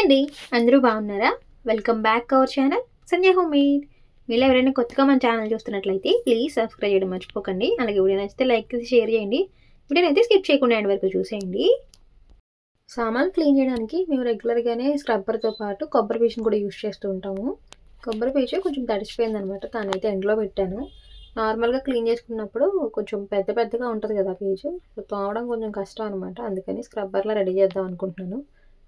అండి. అందరూ బాగున్నారా? Welcome back our channel Sanjay home made. మీలో ఎవరైనా కొత్తగా మన ఛానల్ చూస్తున్నట్లయితే ప్లీజ్ సబ్స్క్రైబ్ చేయడం మర్చిపోకండి. అలాగే వీడియో నచ్చితే లైక్ చేసి షేర్ చేయండి. వీడియోనైతే స్కిప్ చేయకుండా ఎండ్ వరకు చూసేయండి. సామాన్లు క్లీన్ చేయడానికి మేము రెగ్యులర్గానే స్క్రబ్బర్తో పాటు కొబ్బరి పీచుని కూడా యూజ్ చేస్తూ ఉంటాము. కొబ్బరి పీచు కొంచెం తడిచిపోయిందనమాట. దానైతే ఎండలో పెట్టాను. నార్మల్గా క్లీన్ చేసుకున్నప్పుడు కొంచెం పెద్దగా ఉంటుంది కదా పీచు. సో తోమడం కొంచెం కష్టం అనమాట. అందుకని స్క్రబ్బర్లా రెడీ చేద్దాం అనుకుంటున్నాను.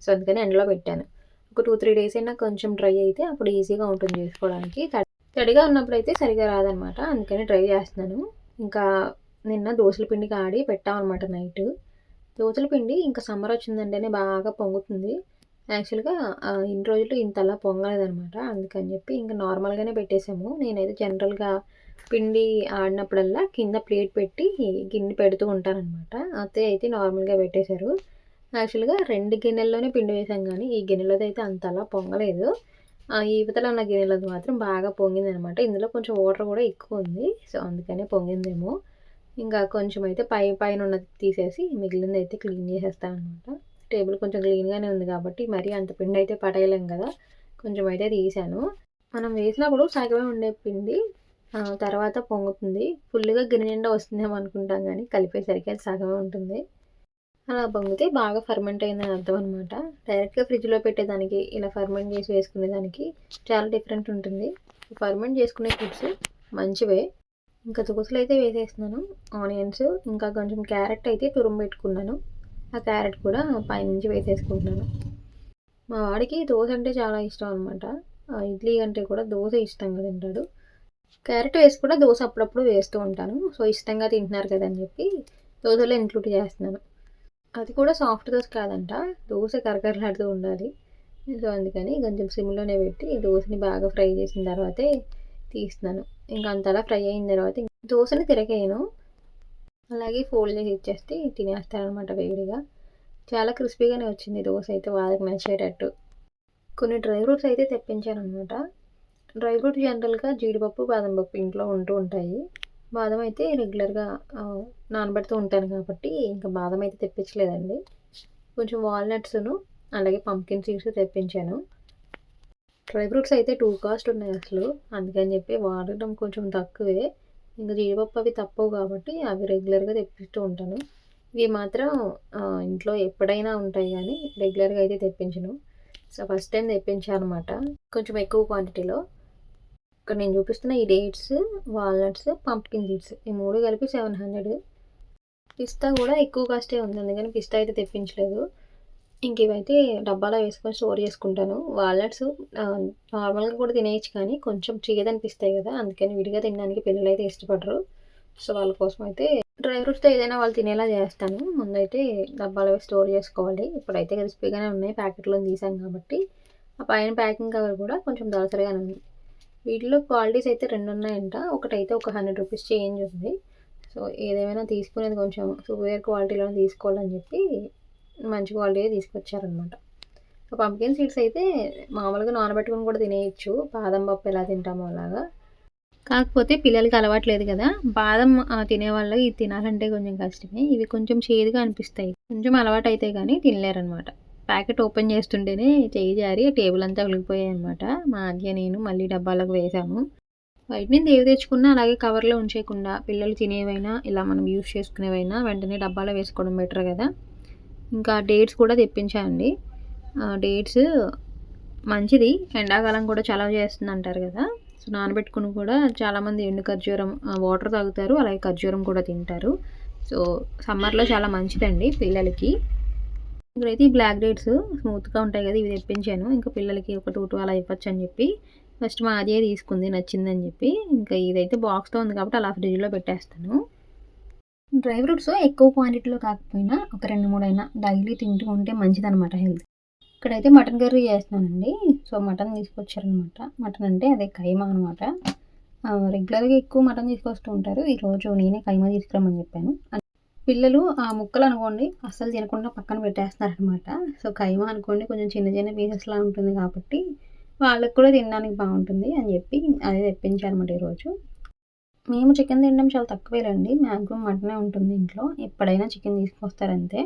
సో అందుకని ఎండలో పెట్టాను. ఒక 2-3 డేస్ అయినా కొంచెం డ్రై అయితే అప్పుడు ఈజీగా ఉంటుంది చేసుకోవడానికి. తడిగా ఉన్నప్పుడు అయితే సరిగా రాదనమాట. అందుకని డ్రై చేస్తున్నాను. ఇంకా నిన్న దోసల పిండికి ఆడి పెట్టామన్నమాట నైట్. దోసల పిండి ఇంకా సమ్మర్ వచ్చిందంటేనే బాగా పొంగుతుంది. యాక్చువల్గా ఇన్ని రోజులు ఇంతలా పొంగలేదనమాట. అందుకని చెప్పి ఇంకా నార్మల్గానే పెట్టేసాము. నేనైతే జనరల్గా పిండి ఆడినప్పుడల్లా కింద ప్లేట్ పెట్టి గిన్నె పెడుతూ ఉంటానన్నమాట. అత్తయ్య అయితే నార్మల్గా పెట్టేశారు. యాక్చువల్గా 2 గిన్నెల్లోనే పిండి వేసాం కానీ ఈ గిన్నెలోది అయితే అంతలా పొంగలేదు. ఈ ఇవతల ఉన్న గిన్నెలోది మాత్రం బాగా పొంగిందనమాట. ఇందులో కొంచెం వాటర్ కూడా ఎక్కువ ఉంది. సో అందుకనే పొంగిందేమో. ఇంకా కొంచెం అయితే పైన ఉన్నది తీసేసి మిగిలింది అయితే క్లీన్ చేసేస్తాను అనమాట. టేబుల్ కొంచెం క్లీన్గానే ఉంది కాబట్టి మరీ అంత పిండి అయితే పడేయలేం కదా. కొంచెం అయితే తీసాను. మనం వేసినప్పుడు సగమే ఉండే పిండి తర్వాత పొంగుతుంది. ఫుల్గా గిన్నె నిండా వస్తుందేమో అనుకుంటాం కానీ కలిపేసరికి అది సగమే ఉంటుంది. అలా పొంగితే బాగా ఫర్మెంట్ అయిందని అర్థం అనమాట. డైరెక్ట్గా ఫ్రిడ్జ్లో పెట్టేదానికి ఇలా ఫర్మెంట్ చేసి వేసుకునేదానికి చాలా డిఫరెంట్ ఉంటుంది. ఫర్మెంట్ చేసుకునే ఫుడ్స్ మంచివే. ఇంకా దోసలు అయితే వేసేస్తున్నాను. ఆనియన్స్ ఇంకా కొంచెం క్యారెట్ అయితే తురుము పెట్టుకున్నాను. ఆ క్యారెట్ కూడా పైనుంచి వేసేసుకుంటున్నాను. మా వాడికి దోశ అంటే చాలా ఇష్టం అనమాట. ఇడ్లీ కంటే కూడా దోశ ఇష్టంగా తింటాడు. క్యారెట్ వేసి కూడా దోశ అప్పుడప్పుడు వేస్తూ ఉంటాను. సో ఇష్టంగా తింటున్నారు కదా అని చెప్పి దోశలో ఇంక్లూడ్ చేస్తున్నాను. అది కూడా సాఫ్ట్ దోశ కాదంట, దోశ కరకరలాడుతూ ఉండాలి. సో అందుకని కొంచెం సిమ్లోనే పెట్టి దోశని బాగా ఫ్రై చేసిన తర్వాతే తీస్తున్నాను. ఇంకా అంతలా ఫ్రై అయిన తర్వాత దోశని తిరగేయను, అలాగే ఫోల్డ్ చేసి ఇచ్చేస్తే తినేస్తారనమాట వేడిగా. చాలా క్రిస్పీగానే వచ్చింది దోశ అయితే, వాళ్ళకి నచ్చేటట్టు. కొన్ని డ్రై ఫ్రూట్స్ అయితే తెప్పించాను అనమాట. డ్రై ఫ్రూట్స్ జనరల్గా జీడిపప్పు, బాదం పప్పు ఇంట్లో ఉంటూ ఉంటాయి. బాదం అయితే రెగ్యులర్గా నానబెడుతూ ఉంటాను కాబట్టి ఇంకా బాదం అయితే తెప్పించలేదండి. కొంచెం వాల్నట్స్ను అలాగే పంప్కిన్ సీడ్స్ తెప్పించాను. డ్రై ఫ్రూట్స్ అయితే 2 కాస్ట్ ఉన్నాయి అసలు. అందుకని చెప్పి వాడటం కొంచెం తక్కువే. ఇంకా జీడిపప్పు అవి తప్పవు కాబట్టి అవి రెగ్యులర్గా తెప్పిస్తూ ఉంటాను. ఇవి మాత్రం ఇంట్లో ఎప్పుడైనా ఉంటాయి కానీ రెగ్యులర్గా అయితే తెప్పించను. సో ఫస్ట్ టైం తెప్పించాను అనమాట, కొంచెం ఎక్కువ క్వాంటిటీలో. ఇక్కడ నేను చూపిస్తున్న ఈ డేట్స్, వాల్నట్స్, పంప్కిన్ సీడ్స్ ఈ 3 కలిపి 700. పిస్తా కూడా ఎక్కువ కాస్టే ఉంది, అందుకని పిస్తా అయితే తెప్పించలేదు. ఇంక ఇవైతే డబ్బాలో వేసుకొని స్టోర్ చేసుకుంటాను. వాల్నట్స్ నార్మల్గా కూడా తినేయచ్చు కానీ కొంచెం చేదనిపిస్తాయి కదా, అందుకని విడిగా తినడానికి పిల్లలు అయితే ఇష్టపడరు. సో వాళ్ళ కోసం అయితే డ్రై ఫ్రూట్స్తో ఏదైనా వాళ్ళు తినేలా చేస్తాను. ముందైతే డబ్బాలో వేసి స్టోర్ చేసుకోవాలి. ఇప్పుడైతే క్రిస్పీగానే ఉన్నాయి, ప్యాకెట్లో తీసాం కాబట్టి. ఆ పైన ప్యాకింగ్ కవర్ కూడా కొంచెం దళసరిగానే ఉంది. వీటిలో క్వాలిటీస్ అయితే 2 ఉన్నాయంట. ఒకటైతే ఒక 100 రూపీస్ చేంజ్ ఉంది. సో ఏదేమైనా తీసుకునేది కొంచెం సుపీరియర్ క్వాలిటీలో తీసుకోవాలని చెప్పి మంచి క్వాలిటీ తీసుకొచ్చారనమాట. పంప్కిన్ సీడ్స్ అయితే మామూలుగా నానబెట్టుకుని కూడా తినేయచ్చు, బాదం పప్పు ఎలా తింటామో అలాగా. కాకపోతే పిల్లలకి అలవాట్లేదు కదా, బాదం తినేవాళ్ళు ఇది తినాలంటే కొంచెం కష్టమే. ఇవి కొంచెం చేదుగా అనిపిస్తాయి, కొంచెం అలవాటు అయితే కానీ తినలేరనమాట. ప్యాకెట్ ఓపెన్ చేస్తుంటేనే చేయి జారి టేబుల్ అంతా ఒలిగిపోయాయి అనమాట. మా అధ్య నేను మళ్ళీ డబ్బాలకు వేసాము. బయట నుంచి ఏవి తెచ్చుకున్నా అలాగే కవర్లో ఉంచేయకుండా పిల్లలు తినేవైనా ఇలా మనం యూజ్ చేసుకునేవైనా వెంటనే డబ్బాలో వేసుకోవడం బెటర్ కదా. ఇంకా డేట్స్ కూడా తెప్పించానండి. డేట్స్ మంచిది, ఎండాకాలం కూడా చలవ చేస్తుంది అంటారు కదా. సో నానబెట్టుకుని కూడా చాలామంది ఎండు ఖర్జూరం వాటర్ తాగుతారు, అలాగే ఖర్జూరం కూడా తింటారు. సో సమ్మర్లో చాలా మంచిదండి పిల్లలకి. ఇక్కడైతే ఈ బ్లాక్ డేట్స్ స్మూత్గా ఉంటాయి కదా, ఇవి తెప్పించాను. ఇంకా పిల్లలకి ఒక 2 అలా ఇవ్వచ్చు అని చెప్పి ఫస్ట్ మా అదే తీసుకుంది, నచ్చిందని చెప్పి. ఇంకా ఇదైతే బాక్స్తో ఉంది కాబట్టి అలా ఫ్రిడ్జ్లో పెట్టేస్తాను. డ్రై ఫ్రూట్స్ ఎక్కువ క్వాంటిటీలో కాకపోయినా ఒక 2-3 అయినా డైలీ తింటూ ఉంటే మంచిదనమాట హెల్త్. ఇక్కడైతే మటన్ కర్రీ చేస్తున్నానండి. సో మటన్ తీసుకొచ్చారనమాట. మటన్ అంటే అదే కైమా అనమాట. రెగ్యులర్గా ఎక్కువ మటన్ తీసుకొస్తూ ఉంటారు. ఈరోజు నేనే కైమా తీసుకురమ్మని చెప్పాను. పిల్లలు ఆ ముక్కలు అనుకోండి అస్సలు తినకుండా పక్కన పెట్టేస్తున్నారనమాట. సో కైమా అనుకోండి కొంచెం చిన్న పీసెస్లా ఉంటుంది కాబట్టి వాళ్ళకి కూడా తినడానికి బాగుంటుంది అని చెప్పి అదే తెప్పించారనమాట ఈరోజు. మేము చికెన్ తినడం చాలా తక్కువేలండి, మ్యాక్సిమం మటనే ఉంటుంది ఇంట్లో. ఎప్పుడైనా చికెన్ తీసుకొస్తారంతే.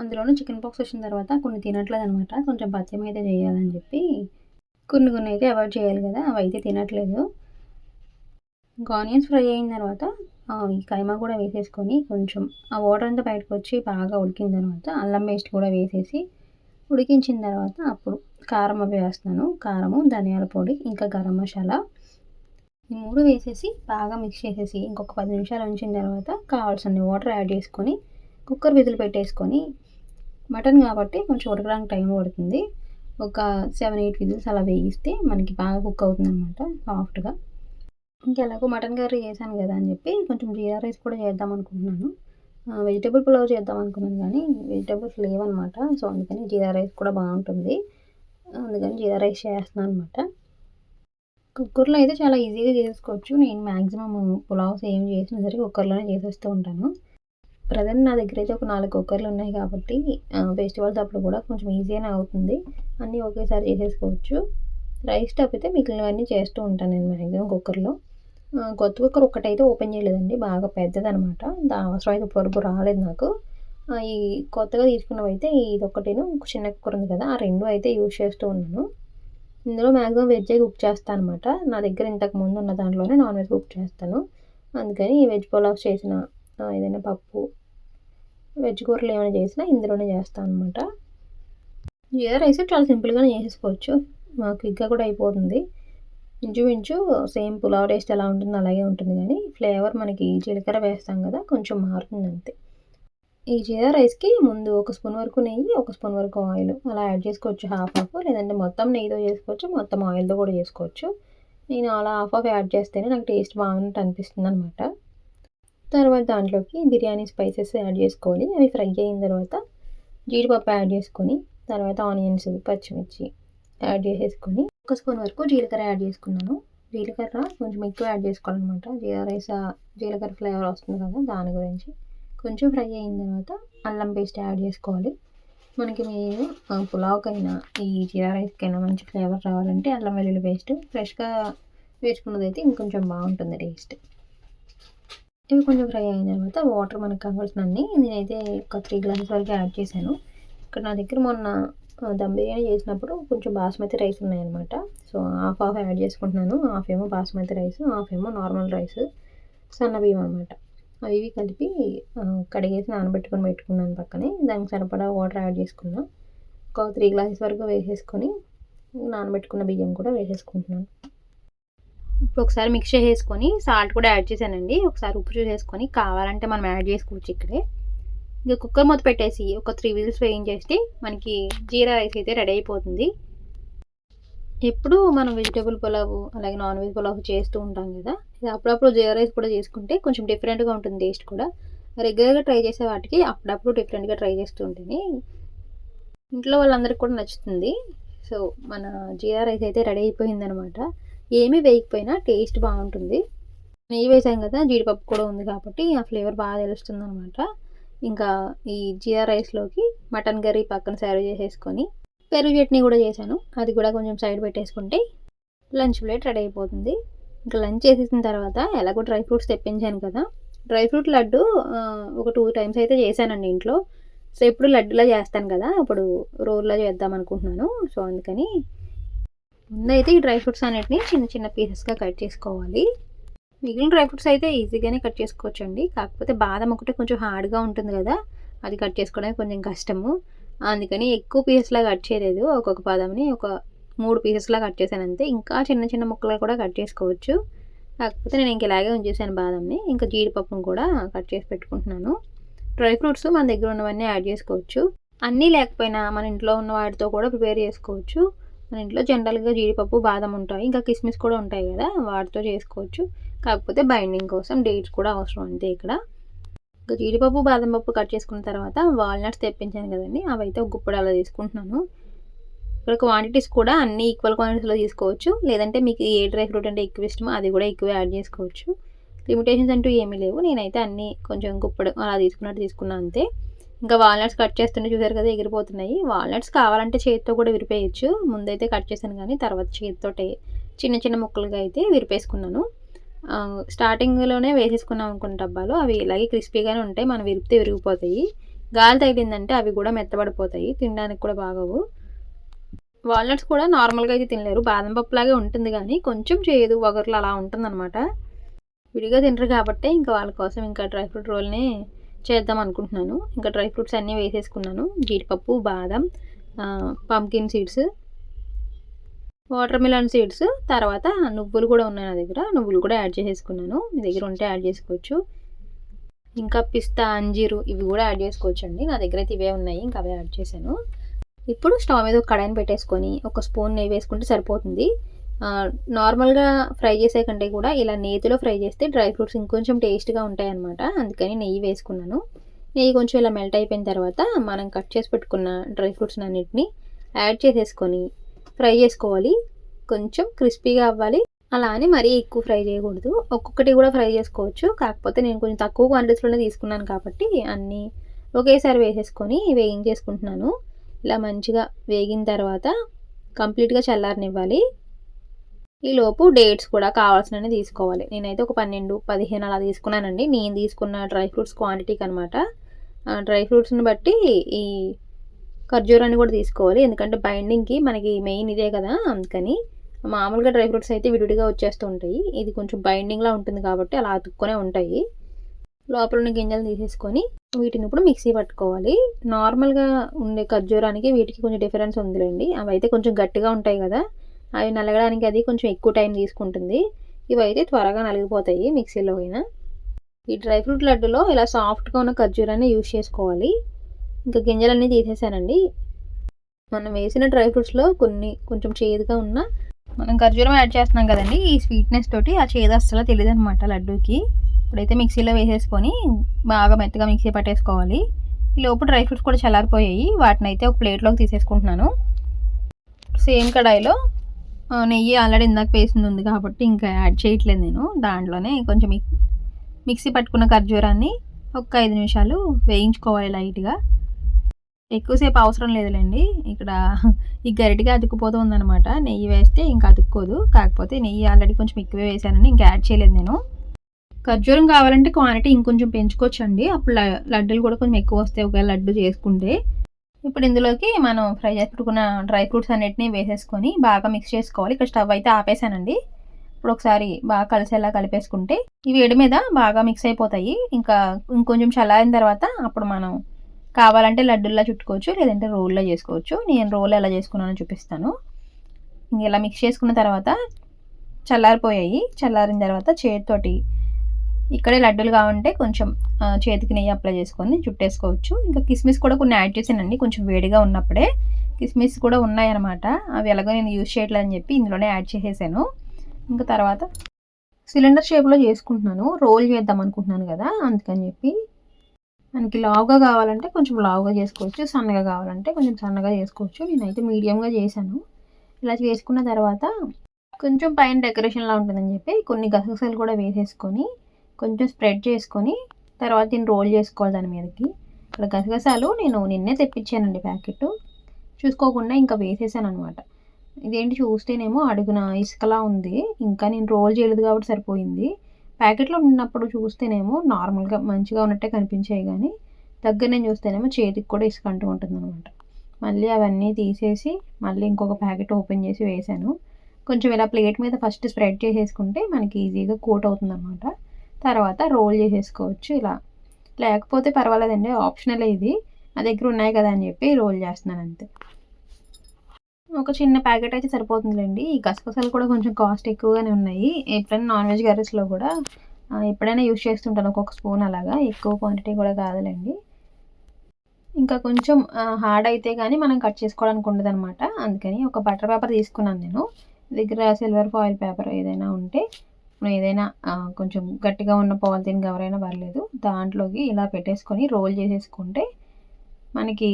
అందులోనూ చికెన్ పాక్స్ వచ్చిన తర్వాత కొన్ని తినట్లేదనమాట. కొంచెం పథ్యం అయితే చేయాలని చెప్పి కొన్ని అయితే అవాయిడ్ చేయాలి కదా, అవి అయితే తినట్లేదు. ఇంకా ఆనియన్స్ ఫ్రై అయిన తర్వాత ఈ కైమా కూడా వేసేసుకొని కొంచెం ఆ వాటర్ అంతా బయటకు వచ్చి బాగా ఉడికిన తర్వాత అల్లం పేస్ట్ కూడా వేసేసి ఉడికించిన తర్వాత అప్పుడు కారం అవి వేస్తున్నాను. కారము, ధనియాల పొడి, ఇంకా గరం మసాలా ఈ 3 వేసేసి బాగా మిక్స్ చేసేసి ఇంకొక 10 నిమిషాలు ఉంచిన తర్వాత కావాల్సిన వాటర్ యాడ్ చేసుకొని కుక్కర్ విజిల్ పెట్టేసుకొని, మటన్ కాబట్టి కొంచెం ఉడకడానికి టైం పడుతుంది. ఒక 7-8 విజిల్స్ అలా వేయిస్తే మనకి బాగా కుక్ అవుతుందనమాట సాఫ్ట్గా. ఇంకెలాగో మటన్ కర్రీ చేశాను కదా అని చెప్పి కొంచెం జీరా రైస్ కూడా చేద్దాం అనుకుంటున్నాను. వెజిటేబుల్ పులావ్ చేద్దాం అనుకున్నాను కానీ వెజిటేబుల్స్ లేవన్నమాట. సో అందుకని జీరా రైస్ కూడా బాగుంటుంది, అందుకని జీరా రైస్ చేస్తున్నాను అనమాట. కుక్కర్లో అయితే చాలా ఈజీగా చేసుకోవచ్చు. నేను మ్యాక్సిమం పులావ్స్ ఏం చేసినా సరే కుక్కర్లోనే చేసేస్తూ ఉంటాను. ప్రజెంట్ నా దగ్గర అయితే ఒక 4 కుక్కర్లు ఉన్నాయి కాబట్టి ఫెస్టివల్స్ అప్పుడు కూడా కొంచెం ఈజీగానే అవుతుంది. అన్నీ ఒకేసారి చేసేసుకోవచ్చు. రైస్ తప్పితే మిగిలినవన్నీ చేస్తూ ఉంటాను నేను మ్యాక్సిమం కుక్కర్లో. కొత్త కుక్కర్ ఒక్కటైతే ఓపెన్ చేయలేదండి, బాగా పెద్దదనమాట. దాని అవసరం అయితే ఇప్పటివరకు రాలేదు నాకు. ఈ కొత్తగా తీసుకున్నవైతే ఇదొక్కటేను, చిన్న కుక్కర్ ఉంది కదా, ఆ 2 అయితే యూజ్ చేస్తూ ఉన్నాను. ఇందులో మ్యాక్సిమం వెజ్జే కుక్ చేస్తాను అనమాట. నా దగ్గర ఇంతకు ముందు ఉన్న దాంట్లోనే నాన్ వెజ్ కుక్ చేస్తాను. అందుకని వెజ్ పులావ్స్ చేసిన ఏదైనా పప్పు, వెజ్ కూరలు ఏమైనా చేసినా ఇందులోనే చేస్తాను అనమాట. జీరా రైస్ చాలా సింపుల్గానే చేసేసుకోవచ్చు, క్విక్గా కూడా అయిపోతుంది. ఇంచుమించు సేమ్ పులావ్ టేస్ట్ ఎలా ఉంటుందో అలాగే ఉంటుంది, కానీ ఫ్లేవర్ మనకి జీలకర్ర వేస్తాం కదా కొంచెం మారుతుంది అంతే. ఈ జీరా రైస్కి ముందు 1 స్పూన్ వరకు నెయ్యి, 1 స్పూన్ వరకు ఆయిల్ అలా యాడ్ చేసుకోవచ్చు. హాఫ్ లేదంటే మొత్తం నెయ్యితో చేసుకోవచ్చు, మొత్తం ఆయిల్తో కూడా చేసుకోవచ్చు. నేను అలా హాఫ్ యాడ్ చేస్తేనే నాకు టేస్ట్ బాగున్నట్టు అనిపిస్తుంది అనమాట. తర్వాత దాంట్లోకి బిర్యానీ స్పైసెస్ యాడ్ చేసుకోవాలి. అవి ఫ్రై అయిన తర్వాత జీడిపప్పు యాడ్ చేసుకొని, తర్వాత ఆనియన్స్, పచ్చిమిర్చి యాడ్ చేసేసుకొని 1 స్పూన్ వరకు జీలకర్ర యాడ్ చేసుకున్నాను. జీలకర్ర కొంచెం ఎక్కువ యాడ్ చేసుకోవాలన్నమాట. జీరా రైస్ జీలకర్ర ఫ్లేవర్ వస్తుంది కదా, దాని గురించి. కొంచెం ఫ్రై అయిన తర్వాత అల్లం పేస్ట్ యాడ్ చేసుకోవాలి. మనకి మెయిన్ పులావ్కైనా ఈ జీరా రైస్కైనా మంచి ఫ్లేవర్ రావాలంటే అల్లం వెల్లుల్లి పేస్ట్ ఫ్రెష్గా వేసుకున్నదైతే ఇంకొంచెం బాగుంటుంది టేస్ట్. ఇవి కొంచెం ఫ్రై అయిన తర్వాత వాటర్ మనకు కావాల్సినన్ని నేనైతే ఒక 3 గ్లాసెస్ వరకు యాడ్ చేశాను. ఇక్కడ నా దగ్గర మొన్న దమ్ బిర్యానీ చేసినప్పుడు కొంచెం బాస్మతి రైస్ ఉన్నాయన్నమాట. సో హాఫ్ యాడ్ చేసుకుంటున్నాను. హాఫ్ ఏమో బాస్మతి రైస్, హాఫ్ ఏమో నార్మల్ రైస్, సన్న బియ్యం అనమాట. అవి కలిపి కడిగేసి పెట్టుకున్నాను పక్కనే. దానికి సరిపడా వాటర్ యాడ్ చేసుకున్నా. ఒక 3 గ్లాసెస్ వరకు వేసేసుకొని నానబెట్టుకున్న బియ్యం కూడా వేసేసుకుంటున్నాను. ఇప్పుడు ఒకసారి మిక్స్ చేసేసుకొని సాల్ట్ కూడా యాడ్ చేశానండి. ఒకసారి ఉప్పు చూసేసుకొని కావాలంటే మనం యాడ్ చేసుకోవచ్చు ఇక్కడే. ఇంకా కుక్కర్ మూత పెట్టేసి ఒక 3 విజిల్స్ వేయించేస్తే మనకి జీరా రైస్ అయితే రెడీ అయిపోతుంది. ఎప్పుడు మనం వెజిటేబుల్ పులావ్ అలాగే నాన్ వెజ్ పులావ్ చేస్తూ ఉంటాం కదా, ఇది అప్పుడప్పుడు జీరా రైస్ కూడా చేసుకుంటే కొంచెం డిఫరెంట్గా ఉంటుంది టేస్ట్ కూడా. రెగ్యులర్గా ట్రై చేసే వాటికి అప్పుడప్పుడు డిఫరెంట్గా ట్రై చేస్తూ ఉంటేనే ఇంట్లో వాళ్ళందరికీ కూడా నచ్చుతుంది. సో మన జీరా రైస్ అయితే రెడీ అయిపోయిందనమాట. ఏమీ వేయకపోయినా టేస్ట్ బాగుంటుంది. నెయ్యి వేసాం కదా, జీడిపప్పు కూడా ఉంది కాబట్టి ఆ ఫ్లేవర్ బాగా తెలుస్తుంది అనమాట. ఇంకా ఈ జీరా రైస్లోకి మటన్ కర్రీ పక్కన సర్వ్ చేసేసుకొని పెరుగు చట్నీ కూడా చేశాను, అది కూడా కొంచెం సైడ్ పెట్టేసుకుంటే లంచ్ ప్లేట్ రెడీ అయిపోతుంది. ఇంకా లంచ్ చేసేసిన తర్వాత ఎలాగో డ్రై ఫ్రూట్స్ తెప్పించాను కదా, డ్రై ఫ్రూట్ లడ్డు ఒక 2 టైమ్స్ అయితే చేశానండి ఇంట్లో. సో ఇప్పుడు లడ్డులా చేస్తాను కదా, ఇప్పుడు రోల్లా చేద్దాం అనుకుంటున్నాను. సో అందుకని ముందైతే ఈ డ్రై ఫ్రూట్స్ అన్నిటిని చిన్న చిన్న పీసెస్గా కట్ చేసుకోవాలి. మిగిలిన డ్రై ఫ్రూట్స్ అయితే ఈజీగానే కట్ చేసుకోవచ్చు అండి, కాకపోతే బాదం ఒకటి కొంచెం హార్డ్గా ఉంటుంది కదా, అది కట్ చేసుకోవడానికి కొంచెం కష్టము. అందుకని ఎక్కువ పీసెస్లా కట్ చేయలేదు, ఒక్కొక్క బాదంని ఒక 3 పీసెస్లా కట్ చేశాను అంతే. ఇంకా చిన్న చిన్న ముక్కలు కూడా కట్ చేసుకోవచ్చు, కాకపోతే నేను ఇంక ఇలాగే ఉంచేసాను బాదంని. ఇంకా జీడిపప్పును కూడా కట్ చేసి పెట్టుకుంటున్నాను. డ్రై ఫ్రూట్స్ మన దగ్గర ఉన్నవన్నీ యాడ్ చేసుకోవచ్చు, అన్నీ లేకపోయినా మన ఇంట్లో ఉన్న వాటితో కూడా ప్రిపేర్ చేసుకోవచ్చు. మన ఇంట్లో జనరల్గా జీడిపప్పు, బాదం ఉంటాయి, ఇంకా కిస్మిస్ కూడా ఉంటాయి కదా, వాటితో చేసుకోవచ్చు. కాకపోతే బైండింగ్ కోసం డేట్స్ కూడా అవసరం అంతే. ఇక్కడ ఇంకా జీడిపప్పు, బాదం పప్పు కట్ చేసుకున్న తర్వాత వాల్నట్స్ తెప్పించాను కదండి, అవి అయితే ఒక గుప్పడు అలా తీసుకుంటున్నాను. ఇక్కడ క్వాంటిటీస్ కూడా అన్ని ఈక్వల్ క్వాంటిటీస్లో తీసుకోవచ్చు, లేదంటే మీకు ఏ డ్రై ఫ్రూట్ అంటే ఎక్కువ ఇష్టమో అది కూడా ఎక్కువ యాడ్ చేసుకోవచ్చు. లిమిటేషన్స్ అంటూ ఏమీ లేవు. నేనైతే అన్నీ కొంచెం గుప్పడు అలా తీసుకున్నాను అంతే. ఇంకా వాల్నట్స్ కట్ చేస్తుంటే చూసారు కదా ఎగిరిపోతున్నాయి. వాల్నట్స్ కావాలంటే చేతితో కూడా విరిపేయచ్చు. ముందైతే కట్ చేశాను కానీ తర్వాత చేతితోటే చిన్న చిన్న ముక్కలుగా అయితే విరిపేసుకున్నాను. స్టార్టింగ్లోనే వేసేసుకున్నాం అనుకున్న డబ్బాలు, అవి ఇలాగే క్రిస్పీగానే ఉంటాయి, మనం విరిపితే విరిగిపోతాయి. గాలి తగిలిందంటే అవి కూడా మెత్తబడిపోతాయి, తినడానికి కూడా బాగోవు. వాల్నట్స్ కూడా నార్మల్గా అయితే తినలేరు, బాదం పప్పులాగే ఉంటుంది కానీ కొంచెం చేదు వగర్లు అలా ఉంటుందన్నమాట. విడిగా తినరు కాబట్టి ఇంకా వాళ్ళ కోసం ఇంకా డ్రై ఫ్రూట్ రోల్ని చేద్దాం అనుకుంటున్నాను. ఇంకా డ్రై ఫ్రూట్స్ అన్నీ వేసేసుకున్నాను, జీడిపప్పు, బాదం, pumpkin seeds, water melon seeds, తర్వాత నువ్వులు కూడా ఉన్నాయి నా దగ్గర, నువ్వులు కూడా యాడ్ చేసేసుకున్నాను. మీ దగ్గర ఉంటే యాడ్ చేసుకోవచ్చు. ఇంకా పిస్తా, అంజీరు ఇవి కూడా యాడ్ చేసుకోవచ్చు అండి. నా దగ్గర అయితే ఇవే ఉన్నాయి, ఇంకా అవే యాడ్ చేశాను. ఇప్పుడు స్టవ్ మీద ఒక కడాయిని పెట్టేసుకొని ఒక స్పూన్ నెయ్యి వేసుకుంటే సరిపోతుంది. నార్మల్గా ఫ్రై చేసే కంటే కూడా ఇలా నేతిలో ఫ్రై చేస్తే డ్రై ఫ్రూట్స్ ఇంకొంచెం టేస్ట్గా ఉంటాయి అన్నమాట. అందుకని నెయ్యి వేసుకున్నాను. నెయ్యి కొంచెం ఇలా మెల్ట్ అయిపోయిన తర్వాత మనం కట్ చేసి పెట్టుకున్న డ్రై ఫ్రూట్స్ అన్నిటిని యాడ్ చేసేసుకొని ఫ్రై చేసుకోవాలి. కొంచెం క్రిస్పీగా అవ్వాలి, అలా అని మరీ ఎక్కువ ఫ్రై చేయకూడదు. ఒక్కొక్కటి కూడా ఫ్రై చేసుకోవచ్చు, కాకపోతే నేను కొంచెం తక్కువ క్వాంటిటీస్లోనే తీసుకున్నాను కాబట్టి అన్నీ ఒకేసారి వేసేసుకొని వేగించేసుకుంటున్నాను. ఇలా మంచిగా వేగిన తర్వాత కంప్లీట్గా చల్లారనివ్వాలి. ఈలోపు డేట్స్ కూడా కావాల్సినవి తీసుకోవాలి. నేనైతే ఒక 12, 15 అలా తీసుకున్నానండి, నేను తీసుకున్న డ్రై ఫ్రూట్స్ క్వాంటిటీకి అనమాట. డ్రై ఫ్రూట్స్ని బట్టి ఈ ఖర్జూరాన్ని కూడా తీసుకోవాలి, ఎందుకంటే బైండింగ్కి మనకి మెయిన్ ఇదే కదా. అందుకని మామూలుగా డ్రై ఫ్రూట్స్ అయితే విడివిడిగా వచ్చేస్తూ ఉంటాయి, ఇది కొంచెం బైండింగ్లా ఉంటుంది కాబట్టి అలా అతుక్కునే ఉంటాయి. లోపల ఉన్న గింజలు తీసేసుకొని వీటిని ఇప్పుడు మిక్సీ పట్టుకోవాలి. నార్మల్గా ఉండే ఖర్జూరానికి వీటికి కొంచెం డిఫరెన్స్ ఉందిలేండి. అవి అయితే కొంచెం గట్టిగా ఉంటాయి కదా, అవి నలగడానికి అది కొంచెం ఎక్కువ టైం తీసుకుంటుంది. ఇవి అయితే త్వరగా నలిగిపోతాయి మిక్సీలో అయినా. ఈ డ్రై ఫ్రూట్ లడ్డులో ఇలా సాఫ్ట్గా ఉన్న ఖర్జూరాన్ని యూజ్ చేసుకోవాలి. ఇంకా గింజలన్నీ తీసేసానండి. మనం వేసిన డ్రై ఫ్రూట్స్లో కొన్ని కొంచెం చేదుగా ఉన్న మనం ఖర్జూరం యాడ్ చేస్తున్నాం కదండి, ఈ స్వీట్నెస్ తోటి ఆ చేదు అస్సలు తెలియదు అనమాట లడ్డూకి. ఇప్పుడైతే మిక్సీలో వేసేసుకొని బాగా మెత్తగా మిక్సీ పట్టేసుకోవాలి. ఈ లోపు డ్రై ఫ్రూట్స్ కూడా చల్లారిపోయాయి, వాటిని అయితే ఒక ప్లేట్లోకి తీసేసుకుంటున్నాను. సేమ్ కడాయిలో నెయ్యి ఆల్రెడీ ఇందాక వేసింది ఉంది కాబట్టి ఇంకా యాడ్ చేయట్లేదు నేను. దాంట్లోనే కొంచెం మిక్సీ పట్టుకున్న ఖర్జూరాన్ని ఒక 5 నిమిషాలు వేయించుకోవాలి లైట్గా. ఎక్కువసేపు అవసరం లేదులేండి, ఇక్కడ ఈ గరిటిగా అతుక్కుపోతూ ఉందన్నమాట. నెయ్యి వేస్తే ఇంకా అతుక్కోదు, కాకపోతే నెయ్యి ఆల్రెడీ కొంచెం ఎక్కువే వేసానని ఇంకా యాడ్ చేయలేదు నేను. ఖర్జూరం కావాలంటే క్వాంటిటీ ఇంకొంచెం పెంచుకోవచ్చు అండి, అప్పుడు లడ్డూలు కూడా కొంచెం ఎక్కువ వస్తాయి ఒకవేళ లడ్డు చేసుకుంటే. ఇప్పుడు ఇందులోకి మనం ఫ్రై చేసి పెట్టుకున్న డ్రై ఫ్రూట్స్ అన్నిటిని వేసేసుకొని బాగా మిక్స్ చేసుకోవాలి. ఇక్కడ స్టవ్ అయితే ఆపేసానండి. ఇప్పుడు ఒకసారి బాగా కలిసేలా కలిపేసుకుంటే ఈ వేడి మీద బాగా మిక్స్ అయిపోతాయి. ఇంకా ఇంకొంచెం చల్లారిన తర్వాత అప్పుడు మనం కావాలంటే లడ్డూల్లా చుట్టుకోవచ్చు, లేదంటే రోల్లో చేసుకోవచ్చు. నేను రోల్ ఎలా చేసుకున్నానో చూపిస్తాను. ఇంక ఇలా మిక్స్ చేసుకున్న తర్వాత చల్లారిపోయాయి. చల్లారిన తర్వాత చేతితోటి ఇక్కడే లడ్డూలు కావాలంటే కొంచెం చేతికి నెయ్యి అప్లై చేసుకొని చుట్టేసుకోవచ్చు. ఇంకా కిస్మిస్ కూడా కొన్ని యాడ్ చేసానండి, కొంచెం వేడిగా ఉన్నప్పుడే. కిస్మిస్ కూడా ఉన్నాయన్నమాట, అవి ఎలాగో నేను యూజ్ చేయట్లేదని చెప్పి ఇందులోనే యాడ్ చేసేసాను. ఇంకా తర్వాత సిలిండర్ షేప్లో చేసుకుంటున్నాను, రోల్ చేద్దాం అనుకుంటున్నాను కదా, అందుకని చెప్పి. మనకి లావుగా కావాలంటే కొంచెం లావుగా చేసుకోవచ్చు, సన్నగా కావాలంటే కొంచెం సన్నగా చేసుకోవచ్చు. నేనైతే మీడియంగా చేశాను. ఇలా చేసుకున్న తర్వాత కొంచెం పైన డెకరేషన్లా ఉంటుందని చెప్పి కొన్ని గసగసాలు కూడా వేసేసుకొని కొంచెం స్ప్రెడ్ చేసుకొని తర్వాత దీన్ని రోల్ చేసుకోవాలి దాని మీదకి. ఇక్కడ గసగసాలు నేను నిన్నే తెప్పించానండి ప్యాకెట్, చూసుకోకుండా ఇంకా వేసేసాను అనమాట. ఇదేంటి చూస్తేనేమో అడుగున ఇసుకలా ఉంది, ఇంకా నేను రోల్ చేయలేదు కాబట్టి సరిపోయింది. ప్యాకెట్లో ఉన్నప్పుడు చూస్తేనేమో నార్మల్గా మంచిగా ఉన్నట్టే కనిపించాయి, కానీ దగ్గర నేను చూస్తేనేమో చేతికి కూడా ఇసుక అంటూ ఉంటుంది అనమాట. మళ్ళీ అవన్నీ తీసేసి మళ్ళీ ఇంకొక ప్యాకెట్ ఓపెన్ చేసి వేసాను. కొంచెం ఇలా ప్లేట్ మీద ఫస్ట్ స్ప్రెడ్ చేసేసుకుంటే మనకి ఈజీగా కోట్ అవుతుంది అనమాట. తర్వాత రోల్ చేసేసుకోవచ్చు ఇలా, లేకపోతే పర్వాలేదండి, ఆప్షనల్ ఇది. నా దగ్గర ఉన్నాయి కదా అని చెప్పి రోల్ చేస్తున్నాను అంతే. ఒక చిన్న ప్యాకెట్ అయితే సరిపోతుందిలేండి. ఈ గసగసాలు కూడా కొంచెం కాస్ట్ ఎక్కువగానే ఉన్నాయి. ఎప్పుడైనా నాన్ వెజ్ కర్రీస్లో కూడా ఎప్పుడైనా యూజ్ చేస్తుంటాను ఒక్కొక్క స్పూన్ అలాగా, ఎక్కువ క్వాంటిటీ కూడా కాదులేండి. ఇంకా కొంచెం హార్డ్ అయితే కానీ మనం కట్ చేసుకోవడానికి ఉండదు అనమాట, అందుకని ఒక బటర్ పేపర్ తీసుకున్నాను నేను. దగ్గర సిల్వర్ ఫాయిల్ పేపర్ ఏదైనా ఉంటే, ఏదైనా కొంచెం గట్టిగా ఉన్న పాలిథిన్ ఎవరైనా పర్లేదు, దాంట్లోకి ఇలా పెట్టేసుకొని రోల్ చేసేసుకుంటే మనకి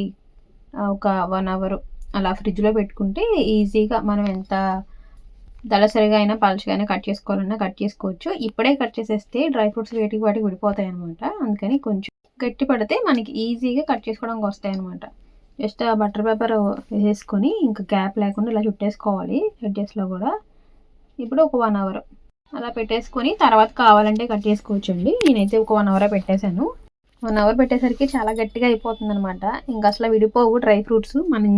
ఒక 1 అవర్ అలా ఫ్రిడ్జ్లో పెట్టుకుంటే ఈజీగా మనం ఎంత దళసరిగా అయినా పలుచగా అయినా కట్ చేసుకోవాలన్నా కట్ చేసుకోవచ్చు. ఇప్పుడే కట్ చేసేస్తే డ్రై ఫ్రూట్స్ వాటికి విడిపోతాయి అనమాట, అందుకని కొంచెం గట్టి పడితే మనకి ఈజీగా కట్ చేసుకోవడానికి వస్తాయి అనమాట. జస్ట్ ఆ బటర్ పేపర్ వేసేసుకొని ఇంకా గ్యాప్ లేకుండా ఇలా చుట్టేసుకోవాలి ఎడ్జెస్లో కూడా. ఇప్పుడు ఒక 1 అవర్ అలా పెట్టేసుకొని తర్వాత కావాలంటే కట్ చేసుకోవచ్చు అండి. నేనైతే ఒక 1 అవర్ పెట్టేశాను. 1 అవర్ పెట్టేసరికి చాలా గట్టిగా అయిపోతుందనమాట. ఇంకా అసలు విడిపోవు డ్రై ఫ్రూట్స్. మనం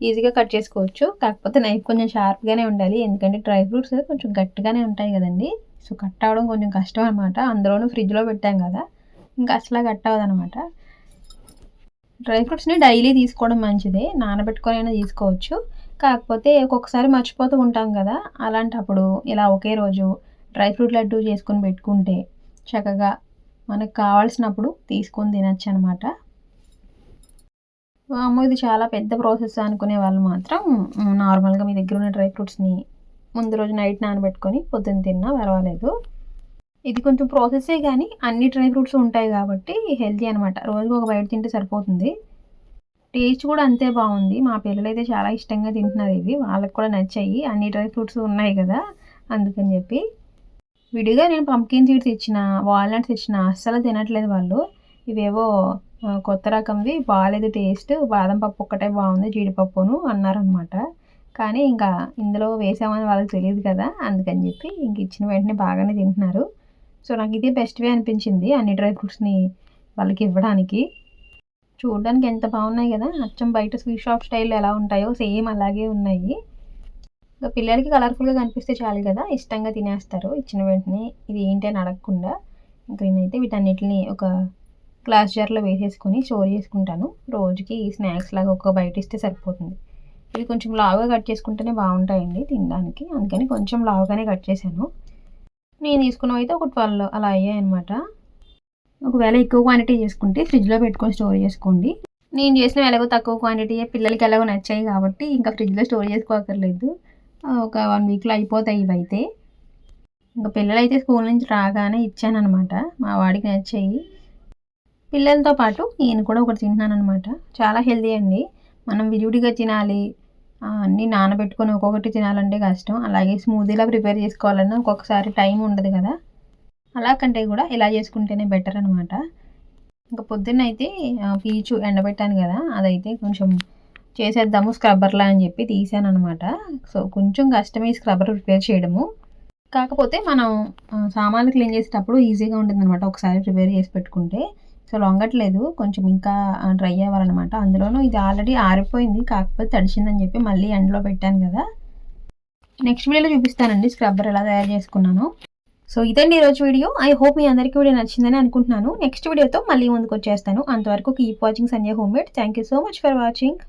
ఈజీగా కట్ చేసుకోవచ్చు. కాకపోతే నైఫ్ కొంచెం షార్ప్‌గానే ఉండాలి. ఎందుకంటే డ్రై ఫ్రూట్స్ కొంచెం గట్టిగానే ఉంటాయి కదండీ! సో, కట్ అవ్వడం కొంచెం కష్టం అనమాట. అందులోనూ ఫ్రిడ్జ్‌లో పెట్టాం కదా! ఇంకా అసల కట్ అవ్వదనమాట. డ్రై ఫ్రూట్స్‌ని డైలీ తీసుకోవడం మంచిదే. నానబెట్టుకొని అయినా తీసుకోవచ్చు. కాకపోతే ఒక్కొక్కసారి మర్చిపోతూ ఉంటాం కదా! అలాంటప్పుడు ఇలా ఒకే రోజు డ్రై ఫ్రూట్ లడ్డూ చేసుకొని పెట్టుకుంటే చక్కగా మనకు కావాల్సినప్పుడు తీసుకొని తినొచ్చనమాట. వామ్మో! ఇది చాలా పెద్ద ప్రాసెస్ అనుకునే వాళ్ళు మాత్రం నార్మల్‌గా మీ దగ్గర ఉన్న డ్రై ఫ్రూట్స్‌ని ముందు రోజు నైట్ నానబెట్టుకొని పొద్దున్న తిన్నా పర్వాలేదు. ఇది కొంచెం ప్రాసెసే గానీ అన్ని డ్రై ఫ్రూట్స్ ఉంటాయి కాబట్టి హెల్తీ అనమాట. రోజుకి ఒక బైట్ తింటే సరిపోతుంది. టేస్ట్ కూడా అంతే బావుంది. మా పిల్లలైతే చాలా ఇష్టంగా తింటున్నారు ఇవి. వాళ్ళకి కూడా నచ్చాయి. అన్ని డ్రై ఫ్రూట్స్ ఉన్నాయి గదా! అందుకని జెప్పి. విడిగా నేను పంప్కిన్ సీడ్స్ ఇచ్చినా, వాల్‌నట్స్ ఇచ్చినా అస్సలు తినట్లేదు వాళ్ళు. ఇవేవో కొత్త రకంవి బాలేదు టేస్ట్. బాదం పప్పు ఒక్కటే బావుంది జీడిపప్పును అన్నారనమాట. కానీ ఇంకా ఇందులో వేసామని వాళ్ళకి తెలీదు కదా! అందుకని జెప్పి ఇంక ఇచ్చిన వెంటనే బాగానే తింటున్నారు. సో, నాకిదే బెస్ట్ వే అనిపించింది అన్ని డ్రై ఫ్రూట్స్‌ని వాళ్ళకివ్వడానికి. చూడ్డానికి ఎంత బాగున్నాయి గదా! అచ్చం బయట స్వీట్ షాప్ స్టైల్‌లో ఎలా ఉంటాయో సేమ్ అలాగే ఉన్నాయి. ఇంక పిల్లలకి కలర్‌ఫుల్‌గా కనిపిస్తే చాలు గదా! ఇష్టంగా తినేస్తారు ఇచ్చిన వెంటనే. ఇది ఏంటి అని అడగకుండా. ఇంక నేనైతే వీటన్నిటిని ఒక గ్లాస్ జార్‌లో వేసేసుకొని స్టోర్ చేసుకుంటాను. రోజుకి స్నాక్స్ లాగా ఒక్క బైట్ ఇస్తే సరిపోతుంది. ఇవి కొంచెం లావుగా కట్ చేసుకుంటేనే బావుంటాయండి తినడానికి. అందుకని కొంచెం లావుగానే కట్ చేశాను. నేను తీసుకున్నవైతే ఒక 12 అలా అయ్యాయన్నమాట. ఒకవేళ ఎక్కువ క్వాంటిటీ చేసుకుంటే ఫ్రిడ్జ్‌లో పెట్టుకొని స్టోర్ చేసుకోండి. నేను చేసినవి ఎలాగో తక్కువ క్వాంటిటీయే పిల్లలకి ఎలాగో నచ్చాయి కాబట్టి ఇంకా ఫ్రిడ్జ్‌లో స్టోర్ చేసుకోక్కర్లేదు. ఒక 1 వీక్‌లో అయిపోతాయి ఇవైతే. ఇంక పిల్లలైతే స్కూల్ నుంచి రాగానే ఇచ్చాననమాట. మా వాడికి నచ్చాయి. పిల్లలతో పాటు నేను కూడా ఒకటి తింటున్నాననమాట. చాలా హెల్తీ అండి. మనం విడివిడిగా తినాలి. అన్నీ నానబెట్టుకొని ఒక్కొక్కటి తినాలంటే కష్టం. అలాగే స్మూదీలా ప్రిపేర్ చేసుకోవాలన్నా ఒక్కొక్కసారి టైం ఉండదు కదా! అలా కంటే కూడా ఇలా చేసుకుంటేనే బెటర్ అనమాట. ఇంక పొద్దున్నయితే పీచు ఎండబెట్టాను గదా! అదైతే కొంచెం చేసేద్దాము స్క్రబ్బర్‌లా అని జెప్పి తీసాననమాట. సో, కొంచెం కష్టమే ఈ స్క్రబ్బర్ ప్రిపేర్ చేయడము. కాకపోతే మనం సామాన్లు క్లీన్ చేసేటప్పుడు ఈజీగా ఉంటుందనమాట ఒకసారి ప్రిపేర్ చేసి పెట్టుకుంటే. సో, లొంగట్లేదు. కొంచెం ఇంకా డ్రై అవ్వాలనమాట. అందులోనూ ఇది ఆల్రెడీ ఆరిపోయింది. కాకపోతే తడిసిందని జెప్పి మళ్ళీ ఎండలో పెట్టాను గదా! నెక్స్ట్ వీడియోలో చూపిస్తానండి స్క్రబ్బర్ ఎలా తయారు చేసుకున్నానో. సో, ఇదండి ఈరోజు వీడియో. ఐ హోప్ మీ అందరికీ వీడియో నచ్చిందని అనుకుంటున్నాను. నెక్స్ట్ వీడియోతో మళ్ళీ ముందుకొచ్చేస్తాను. అంతవరకు keep watching Sandhya homemade. Thank you so much for watching.